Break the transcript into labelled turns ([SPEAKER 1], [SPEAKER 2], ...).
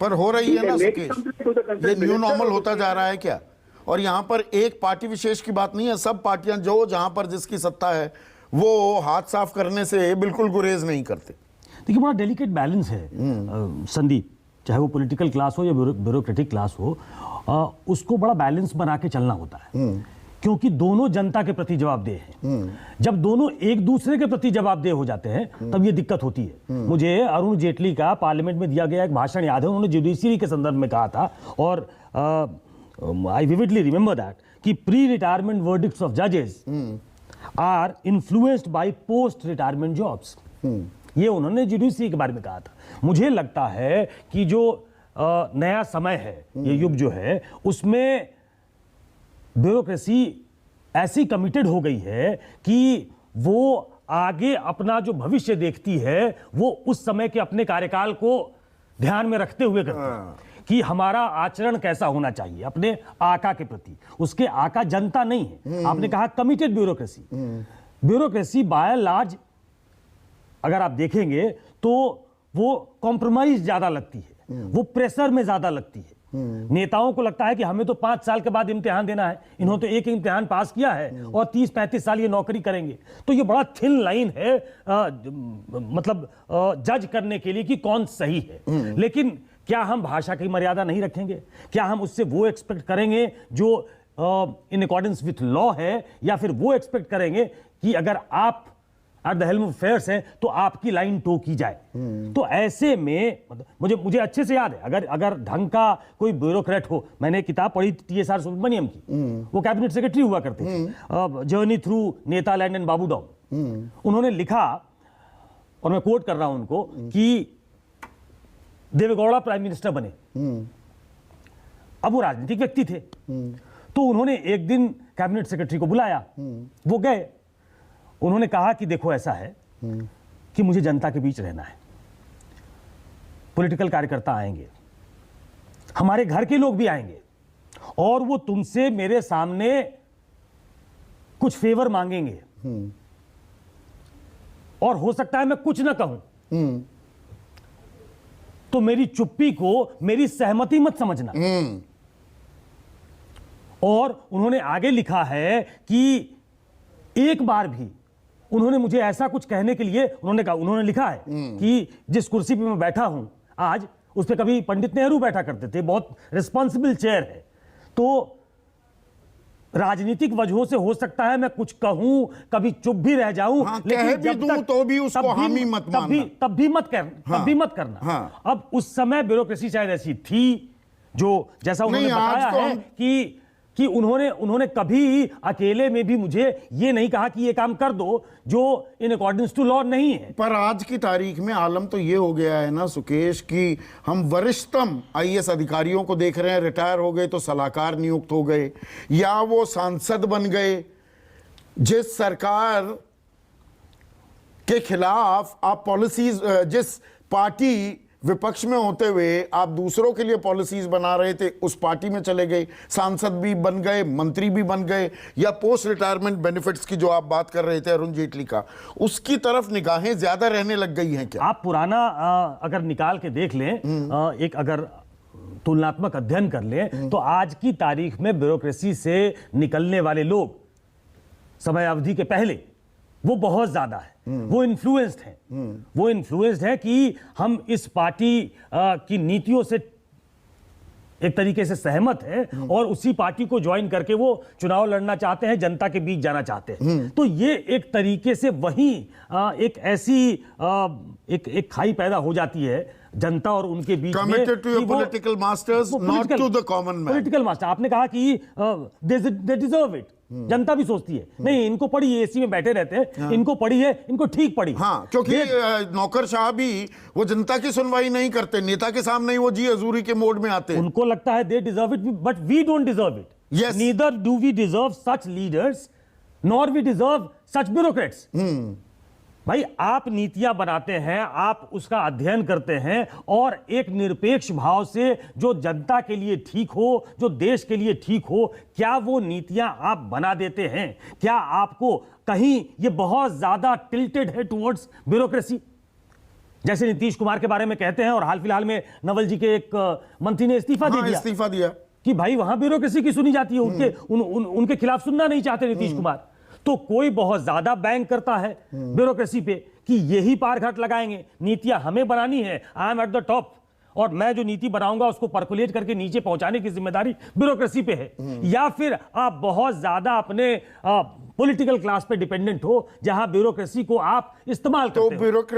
[SPEAKER 1] पर हो रही है ना सुकेश, ये न्यू नॉर्मल होता जा रहा है क्या? और यहाँ पर एक पार्टी विशेष की बात नहीं है, सब पार्टियां जो जहां पर जिसकी सत्ता है वो हाथ साफ करने से बिल्कुल गुरेज नहीं करते।
[SPEAKER 2] देखिए बड़ा डेलिकेट बैलेंस है संदीप, चाहे वो पॉलिटिकल क्लास हो या ब्यूरोक्रेटिक क्लास हो, उसको बड़ा बैलेंस बना के चलना होता है, क्योंकि दोनों जनता के प्रति जवाबदेह हैं। जब दोनों एक दूसरे के प्रति जवाबदेह हो जाते हैं तब ये दिक्कत होती है। मुझे अरुण जेटली का पार्लियामेंट में दिया गया एक भाषण याद है, उन्होंने जुडिशरी के संदर्भ में कहा था, और आई विविडली रिमेंबर दैट, कि प्री रिटायरमेंट वर्डिक्ट्स ऑफ जजेस are influenced by post retirement jobs. ये उन्होंने जुडिशरी के बारे में कहा था। मुझे लगता है कि जो नया समय है, ये युग जो है, उसमें ब्यूरोक्रेसी ऐसी कमिटेड हो गई है कि वो आगे अपना जो भविष्य देखती है वो उस समय के अपने कार्यकाल को ध्यान में रखते हुए करती है कि हमारा आचरण कैसा होना चाहिए अपने आका के प्रति। उसके आका जनता नहीं है। आपने कहा committed bureaucracy. Bureaucracy by large अगर आप देखेंगे तो वो कॉम्प्रोमाइज ज्यादा लगती है, वो प्रेशर में ज्यादा लगती है। नेताओं को लगता है कि हमें तो 5 साल के बाद इम्तिहान देना है, इन्होंने तो एक इम्तिहान पास किया है और 30-35 साल ये नौकरी करेंगे। तो ये बड़ा थिन लाइन है मतलब जज करने के लिए कि कौन सही है। लेकिन क्या हम भाषा की मर्यादा नहीं रखेंगे? क्या हम उससे वो एक्सपेक्ट करेंगे जो इन अकॉर्डेंस विथ लॉ है, या फिर वो एक्सपेक्ट करेंगे कि अगर आप at the helm of affairs हैं तो आपकी लाइन टो की जाए? तो ऐसे में मुझे अच्छे से याद है, अगर ढंग का कोई ब्यूरोक्रेट हो, मैंने किताब पढ़ी TSR सुब्रमण्यम की, वो कैबिनेट सेक्रेटरी हुआ करते थे, जर्नी थ्रू नेतालैंड एंड बाबू डाउन। उन्होंने लिखा, और मैं कोट कर रहा हूं उनको, कि देवेगौड़ा प्राइम मिनिस्टर बने, अब वो राजनीतिक व्यक्ति थे, तो उन्होंने एक दिन कैबिनेट सेक्रेटरी को बुलाया, वो गए, उन्होंने कहा कि देखो ऐसा है कि मुझे जनता के बीच रहना है, पॉलिटिकल कार्यकर्ता आएंगे, हमारे घर के लोग भी आएंगे, और वो तुमसे मेरे सामने कुछ फेवर मांगेंगे, और हो सकता है मैं कुछ ना कहूं, तो मेरी चुप्पी को मेरी सहमति मत समझना। और उन्होंने आगे लिखा है कि एक बार भी उन्होंने मुझे ऐसा कुछ कहने के लिए उन्होंने लिखा है कि जिस कुर्सी पे मैं बैठा हूं आज, उस पे कभी पंडित नेहरू बैठा करते थे, बहुत रिस्पॉन्सिबल चेयर है। तो राजनीतिक वजहों से हो सकता है मैं कुछ कहूं, कभी चुप भी रह जाऊं,
[SPEAKER 1] लेकिन भी दूं तो भी उसको हामी मत मानना,
[SPEAKER 2] तब भी मत करना। अब उस समय ब्यूरोक्रेसी शायद ऐसी थी, जो जैसा उन्होंने बताया है कि उन्होंने कभी अकेले में भी मुझे ये नहीं कहा कि ये काम कर दो जो इन अकॉर्डेंस टू लॉ नहीं है।
[SPEAKER 1] पर आज की तारीख में आलम तो ये हो गया है ना सुकेश, कि हम वरिष्ठतम IAS अधिकारियों को देख रहे हैं, रिटायर हो गए तो सलाहकार नियुक्त हो गए, या वो सांसद बन गए। जिस सरकार के खिलाफ आप पॉलिसीज, जिस पार्टी विपक्ष में होते हुए आप दूसरों के लिए पॉलिसीज बना रहे थे, उस पार्टी में चले गए, सांसद भी बन गए, मंत्री भी बन गए, या पोस्ट रिटायरमेंट बेनिफिट्स की जो आप बात कर रहे थे अरुण जेटली का, उसकी तरफ निगाहें ज्यादा रहने लग गई हैं क्या?
[SPEAKER 2] आप पुराना अगर निकाल के देख लें, एक अगर तुलनात्मक अध्ययन कर लें, तो आज की तारीख में ब्यूरोक्रेसी से निकलने वाले लोग समय अवधि के पहले वो बहुत ज्यादा है, वो इन्फ्लुएंस्ड हैं। वो इन्फ्लुएंस्ड है कि हम इस पार्टी की नीतियों से एक तरीके से सहमत है और उसी पार्टी को ज्वाइन करके वो चुनाव लड़ना चाहते हैं, जनता के बीच जाना चाहते हैं। तो ये एक तरीके से वही एक ऐसी एक खाई पैदा हो जाती है जनता और उनके बीच में,
[SPEAKER 1] committed to your political masters, not to the common man.
[SPEAKER 2] Political master, आपने कहा कि दे डिजर्व इट, जनता भी सोचती है नहीं, इनको पढ़ी, एसी में बैठे रहते हैं, इनको पढ़ी है, इनको ठीक पढ़ी।
[SPEAKER 1] हाँ, क्योंकि नौकरशाह भी वो जनता की सुनवाई नहीं करते, नेता के सामने ही वो जी हजूरी के मोड में आते हैं।
[SPEAKER 2] उनको लगता है they deserve it, but we don't deserve it.
[SPEAKER 1] Yes.
[SPEAKER 2] Neither do we deserve such leaders nor we deserve such bureaucrats. भाई, आप नीतियां बनाते हैं, आप उसका अध्ययन करते हैं, और एक निरपेक्ष भाव से जो जनता के लिए ठीक हो, जो देश के लिए ठीक हो, क्या वो नीतियां आप बना देते हैं? क्या आपको कहीं ये बहुत ज्यादा टिल्टेड है टुवर्ड्स ब्यूरोक्रेसी? जैसे नीतीश कुमार के बारे में कहते हैं, और हाल फिलहाल में नवल जी के एक मंत्री ने इस्तीफा दे दिया
[SPEAKER 1] इस्तीफा दिया
[SPEAKER 2] कि भाई वहां ब्यूरोक्रेसी की सुनी जाती है, उनके खिलाफ सुनना नहीं चाहते नीतीश कुमार। तो कोई बहुत ज्यादा बैंक करता है ब्यूरोक्रेसी पे कि यही पार घाट लगाएंगे, नीतियां हमें बनानी है, I am at the top, और मैं जो नीति बनाऊंगा उसको परकुलेट करके नीचे पहुंचाने की जिम्मेदारी ब्यूरोक्रेसी पे है। या फिर आप बहुत ज्यादा अपने पॉलिटिकल क्लास पे डिपेंडेंट हो, जहां ब्यूरोक्रेसी को आप इस्तेमाल करते हो।